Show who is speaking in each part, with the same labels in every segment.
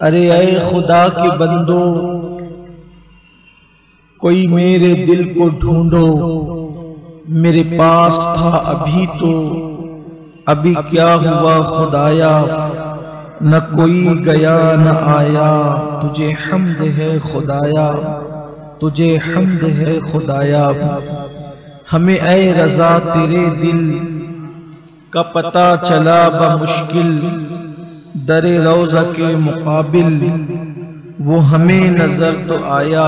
Speaker 1: अरे ऐ खुदा के बंदो, कोई मेरे दिल को ढूंढो, मेरे पास था अभी तो अभी क्या हुआ खुदाया, न कोई गया न आया, तुझे हम्द है खुदाया, तुझे हम्द है खुदाया। हमें ऐ रज़ा तेरे दिल का पता चला बमुश्किल, दरे रोज़ा के मुकाबिल वो हमें नजर तो आया,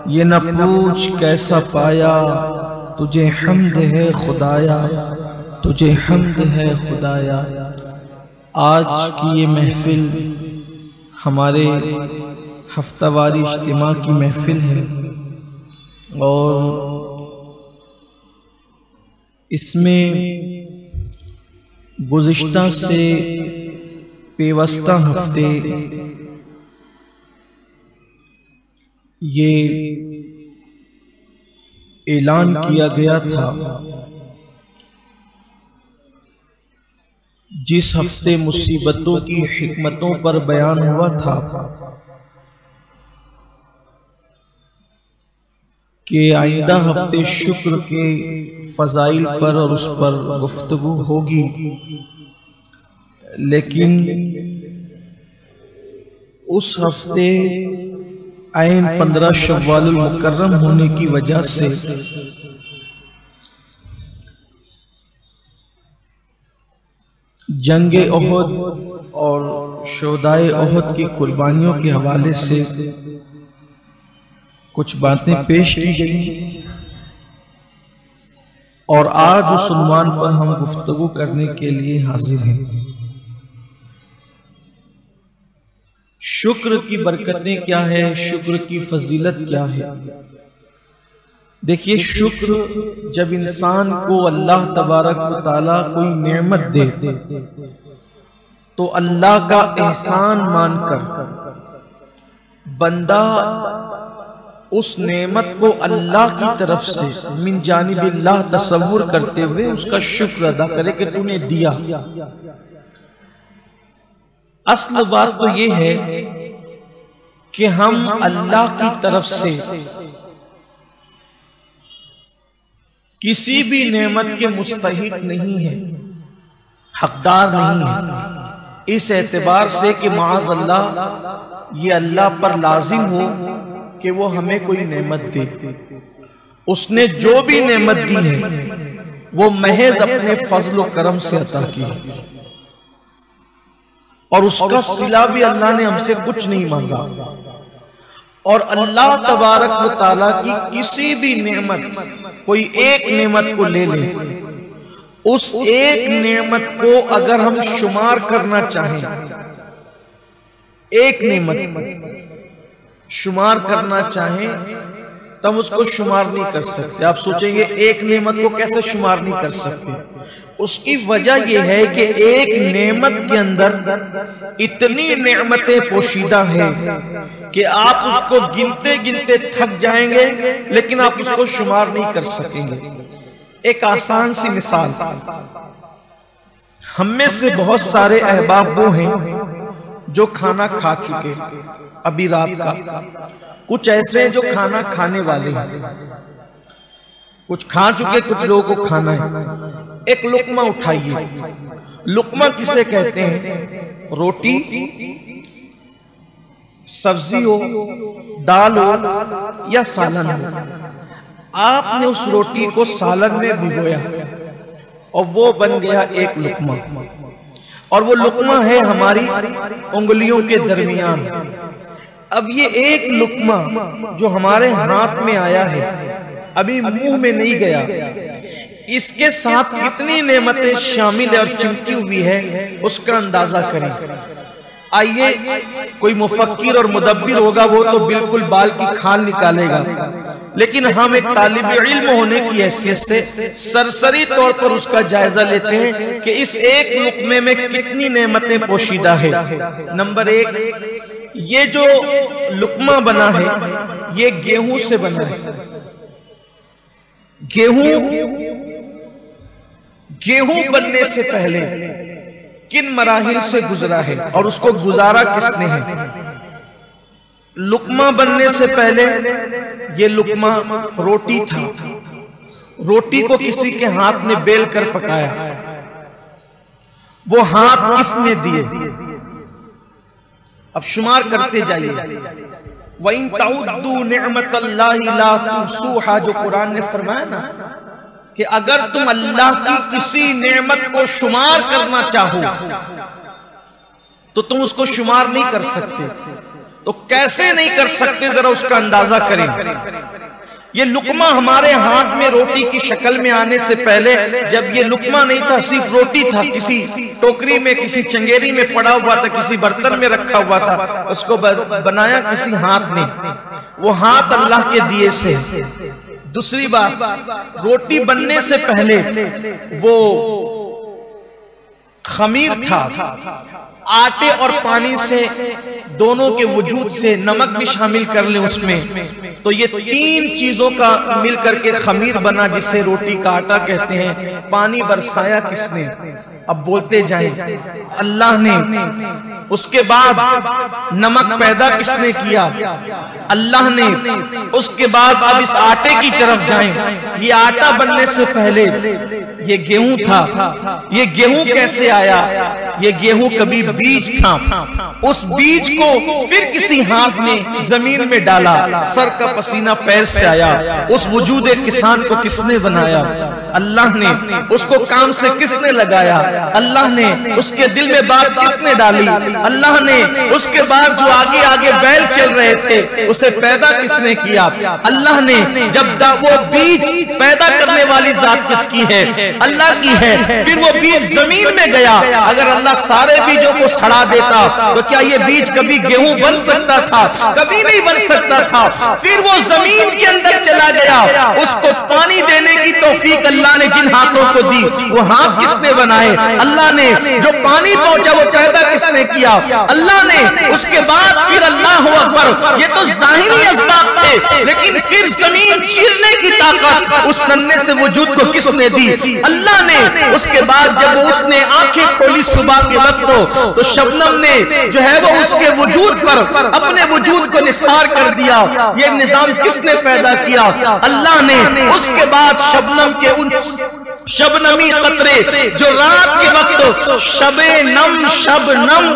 Speaker 1: ये न पूछ कैसा पाया, तुझे हम्द है खुदाया, तुझे हम्द है खुदाया। आज की ये महफिल हमारे हफ्तावारी इज्तिमा की महफिल है और इसमें गुज़िश्ता से पेवस्ता हफ्ते ये ऐलान किया गया था, जिस हफ्ते मुसीबतों की हिकमतों पर बयान हुआ था कि आइंदा हफ्ते शुक्र के फजाइल पर और उस पर गुफ्तगू होगी, लेकिन उस हफ्ते ऐन 15 शव्वालुल मुकर्रम होने की वजह से जंगे ओहद और शोदाए ओहद की कुर्बानियों के हवाले से कुछ बातें पेश की गई और आज उस उन्वान पर हम गुफ्तगू करने के लिए हाजिर हैं। शुक्र की बरकतें क्या है, शुक्र की फजीलत क्या है। देखिए, शुक्र जब इंसान को अल्लाह तबारक व तआला कोई नेमत दे तो अल्लाह का एहसान मानकर बंदा उस नेमत को अल्लाह की तरफ से मिन जानिबिल्लाह तसव्वुर करते हुए उसका शुक्र अदा करे कि तूने दिया। असल बात तो ये है कि हम अल्लाह की तरफ से किसी भी नेमत के मुस्तहिक नहीं है, हकदार नहीं है, इस एतबार से कि माज़ अल्लाह ये अल्लाह पर लाजिम हो कि वो हमें कोई नेमत दे। उसने जो भी नेमत दी है वो महज अपने फजल व करम से अता की है और उसका सिला भी अल्लाह ने हमसे कुछ नहीं मांगा। और अल्लाह तबारक व तआला की किसी भी नेमत, कोई एक नेमत को ले ले, उस एक नेमत को अगर हम शुमार करना चाहें, एक नेमत शुमार करना चाहें तो हम उसको शुमार नहीं कर सकते। आप सोचेंगे एक नेमत को कैसे शुमार नहीं कर सकते? उसकी वजह यह है कि एक नेमत के अंदर इतनी नेमतें पोशीदा है कि आप उसको गिनते गिनते थक जाएंगे, लेकिन आप उसको शुमार नहीं कर सकेंगे। एक आसान सी मिसाल, हम में से बहुत सारे अहबाब वो हैं जो खाना खा चुके अभी रात का, कुछ ऐसे हैं जो खाना खाने वाले हैं, कुछ खा चुके, कुछ लोगों को खाना है। एक लुकमा उठाइए। लुकमा किसे कहते हैं? रोटी, सब्जी हो, दाल हो या सालन हो। आपने उस रोटी को सालन में भिगोया और वो बन गया एक लुकमा, और वो लुकमा है हमारी उंगलियों के दरमियान। अब ये एक लुकमा जो हमारे हाथ में आया है, अभी मुंह में नहीं गया, इसके साथ कितनी नेमतें शामिल है और चिमटी हुई है, उसका अंदाजा करें। आइए, कोई मुफक्किर और मुदब्बिर होगा वो तो बिल्कुल बाल की खाल निकालेगा, लेकिन हम एक तालिब इल्म होने की हैसियत से सरसरी तौर पर उसका जायजा लेते हैं कि इस एक लुकमे में कितनी नेमतें पोशीदा है। नंबर एक, ये जो लुकमा बना है ये गेहूं से बना है। गेहूं बनने से पहले किन मराहिल से गुजरा है और उसको गुजारा किसने है। लुकमा बनने से पहले ये लुकमा रोटी था, रोटी को किसी के हाथ में बेल कर पकाया, वो हाथ किसने दिए? अब शुमार करते जाइए। वइन तउद्दू निअमतल्लाहि ला तुसूहा, जो कुरान ने फरमाया ना कि अगर तुम अल्लाह की किसी नेमत को शुमार करना चाहो तो तुम उसको शुमार नहीं कर सकते। तो कैसे नहीं कर सकते, जरा उसका अंदाजा करें। ये लुकमा हमारे हाथ में रोटी की शक्ल में आने से पहले, जब ये लुकमा नहीं था, सिर्फ रोटी था, किसी टोकरी में, किसी चंगेरी में पड़ा हुआ था, किसी बर्तन में रखा हुआ था, उसको बनाया किसी हाथ ने, वो हाथ अल्लाह के दिए से। दूसरी बात, रोटी बनने से पहले वो खमीर था, आटे और पानी से दोनों के वजूद से नमक भी शामिल कर ले उसमें, तो ये तीन चीजों का मिलकर के खमीर बना, जिसे रोटी का आटा कहते हैं। पानी बरसाया किसने? अब बोलते जाएं, अल्लाह ने। उसके बाद नमक पैदा किसने किया? अल्लाह ने। उसके बाद अब इस आटे की तरफ जाएं। ये आटा बनने से पहले ये गेहूं था। ये गेहूं कैसे आया? ये गेहूं कभी बीज था, उस बीज को फिर किसी हाथ ने जमीन में डाला, सर का पसीना पैर से आया। उस वजूद किसान को किसने बनाया? अल्लाह ने। उसको काम से किसने लगाया? अल्लाह ने। उसके दिल में बात किसने डाली? अल्लाह ने। उसके बाद जो आगे आगे बैल चल रहे थे, उसे पैदा किसने किया? अल्लाह ने। जब वो बीज पैदा करने वाली जात किसकी है? अल्लाह की है। फिर वो बीज जमीन में गया। अगर अल्लाह सारे बीजों को सड़ा देता तो क्या ये बीज कभी गेहूं बन सकता था? कभी नहीं बन सकता था। फिर वो जमीन के अंदर चला गया। उसको पानी देने की तौफीक अल्लाह ने जिन हाथों को दी, वो हाथ किसने बनाए? अल्लाह ने। जो पानी पहुंचा वो पैदा किसने किया? अल्लाह ने। उसके बाद फिर अल्लाह अकबर। ये तो जाहिरी असबाब थे, लेकिन फिर जमीन चीरने की ताकत उस नन्हे से वजूद को किसने दी? अल्लाह ने। उसके बाद जब उसने आंखें खोली सुबह के वक्त, तो शबनम ने जो है वो उसके वजूद पर अपने वजूद को निसार कर दिया। ये निजाम किसने पैदा किया? अल्लाह ने। उसके बाद शबनम के उन शबनमी कतरे जो रात के वक्त शबनम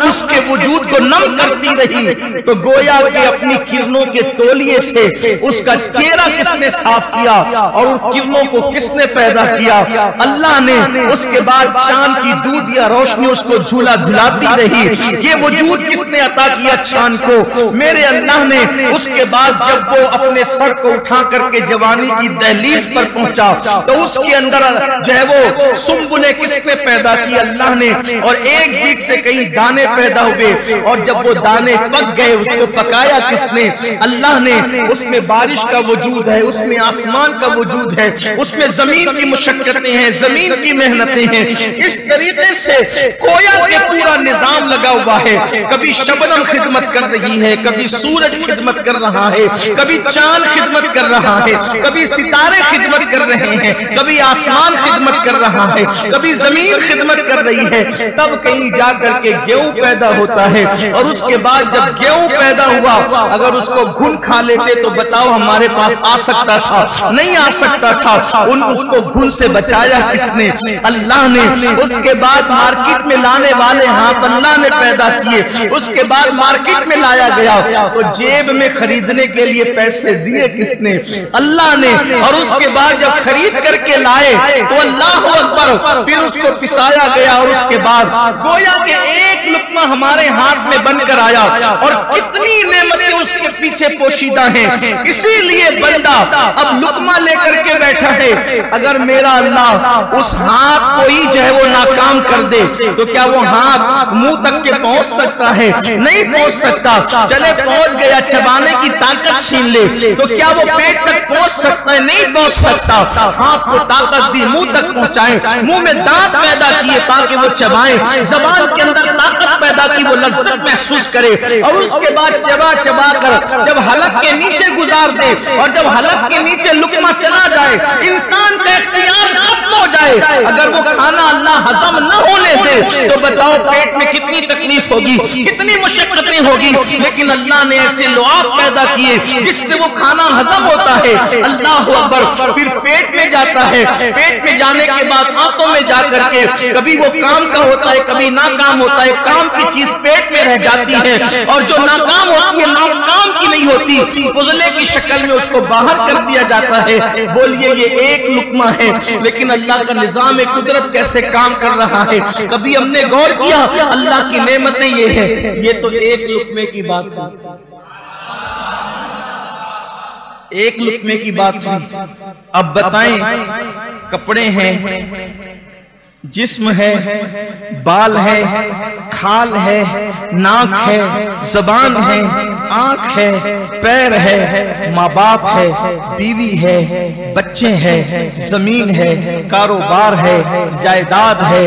Speaker 1: उसके वजूद को नम करती रही, तो गोया कि अपनी किरणों के तौलिए से उसका चेहरा किसने साफ किया और उन किरणों को किसने पैदा किया? अल्लाह ने। उसके बाद चांद की दूध या रोशनी उसको झूला झुलाती रही। ये वजूद किसने अता किया चांद को? मेरे अल्लाह ने। उसके बाद जब वो अपने सर को उठा करके जवानी की दहलीज पर पहुंचा, तो उसके अंदर जो है वो सुम्बुले किसने पैदा की? अल्लाह ने। और एक बीज से कई दाने पैदा हुए, और जब वो दाने पक गए उसको पकाया किसने? अल्लाह ने। उसमें बारिश का वजूद है, उसमें आसमान का वजूद है, उसमें जमीन की मुशक्कतें हैं, जमीन की मेहनतें हैं। इस तरीके से कोया के पूरा निजाम लगा हुआ है। कभी शबनम खिदमत कर रही है, कभी सूरज खिदमत कर रहा है, कभी चांद खिदमत कर रहा है, कभी सितारे खिदमत कर रहे हैं, कभी आसमान खिदमत कर रहा है, कभी जमीन खिदमत कर रही है। तब कहीं जाकर के गेहूं पैदा होता है। और उसके बाद जब गेहूं पैदा हुआ, अगर उसको घुन खा लेते तो बताओ हमारे पास आ सकता था? नहीं आ सकता था। उसको घुन से बचाया किसने? अल्लाह ने। उसके बाद मार्केट में लाने वाले हाथ अल्लाह ने पैदा किए। उसके बाद मार्केट में लाया गया, तो जेब में खरीदने के लिए पैसे दिए किसने? अल्लाह ने। और उसके बाद जब खरीद करके लाए तो अल्लाह अकबर, फिर उसको पिसाया गया। और उसके बाद गोया के एक लुकमा हमारे हाथ में बनकर आया, और कितनी नेमतें उसके पीछे पोशीदा हैं। इसीलिए बंदा अब लुकमा लेकर के बैठा है। अगर मेरा अल्लाह उस हाथ को ही जो है वो नाकाम कर दे, तो क्या वो हाथ मुंह तक के पहुंच सकता है? नहीं पहुंच सकता। चले पहुंच गया, चबाने की ताकत छीन ले, तो क्या वो पेट तक पहुंच सकता है? नहीं पहुंच सकता। हाथ को ताकत दी, मुंह तक पहुंचाए, मुंह में दांत पैदा किए ताकि वो चबाए, जबान के अंदर ताकत पैदा की, वो लज्जत महसूस करे। और उसके बाद चबा चबा जमाकर जब हलक के नीचे गुजार दे और जब हलक के नीचे लुकमा चला जाए, इंसान का इख्तियार खत्म हो जाए, अगर वो खाना अल्लाह हजम न होने दे तो बताओ पेट में कितनी तकलीफ होगी, कितनी मुशक्कतें होगी। लेकिन अल्लाह ने ऐसे लुआब पैदा किए जिससे वो खाना हजम होता है। अल्लाह अकबर। फिर पेट में जाता है, पेट में जाने के बाद आंतों में जाकर के कभी वो काम का होता है, कभी नाकाम होता है। काम की चीज पेट में रह जाती है और जो नाकाम होती है नाकाम की नहीं होती, फुजले की शक्ल में उसको बाहर कर दिया जाता है। बोलिए ये एक लुकमा है, लेकिन अल्लाह का निजाम कुदरत कैसे काम कर रहा है। कभी हमने गौर किया अल्लाह की नेमतें ये है। ये तो एक लुकमे की बात हुई, एक लुकमे की बात हुई। अब बताएं, कपड़े हैं, जिस्म है, बाल है, खाल है, नाक है, जबान है, आंख है, पैर है, माँ बाप है, बीवी है, बच्चे हैं, जमीन है, कारोबार है, जायदाद है,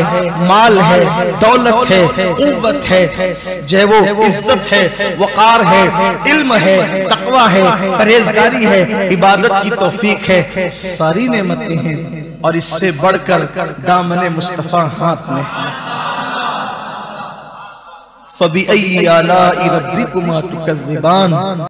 Speaker 1: माल है, दौलत है, कुव्वत है, जो वो इज्जत है, वकार है, इल्म है, तकवा है, परहेजगारी है, इबादत की तौफीक है, सारी नेमतें हैं। और इससे बढ़कर दामने मुस्तफा हाथ में। फबी अय्यि आलाइ रब्बिकुमा तुकज़्ज़िबान।